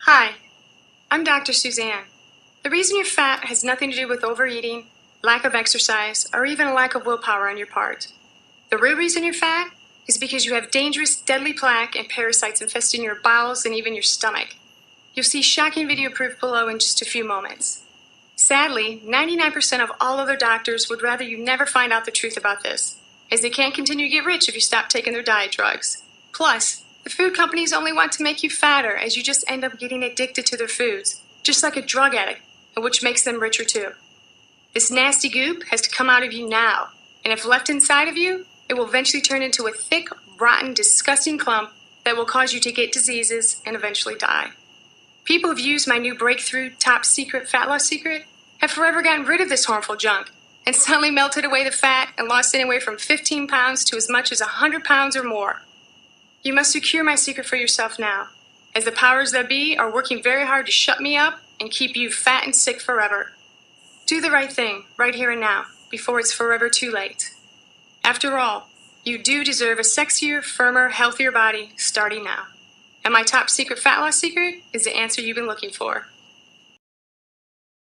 Hi, I'm Dr. Suzanne. The reason you're fat has nothing to do with overeating, lack of exercise, or even a lack of willpower on your part. The real reason you're fat is because you have dangerous, deadly plaque and parasites infesting your bowels and even your stomach. You'll see shocking video proof below in just a few moments. Sadly, 99% of all other doctors would rather you never find out the truth about this, as they can't continue to get rich if you stop taking their diet drugs. Plus, the food companies only want to make you fatter, as you just end up getting addicted to their foods, just like a drug addict, which makes them richer too. This nasty goop has to come out of you now, and if left inside of you, it will eventually turn into a thick, rotten, disgusting clump that will cause you to get diseases and eventually die. People who've used my new breakthrough top secret fat loss secret have forever gotten rid of this harmful junk and suddenly melted away the fat and lost anywhere from 15 pounds to as much as 100 pounds or more. You must secure my secret for yourself now, as the powers that be are working very hard to shut me up and keep you fat and sick forever. Do the right thing, right here and now, before it's forever too late. After all, you do deserve a sexier, firmer, healthier body starting now. And my top secret fat loss secret is the answer you've been looking for.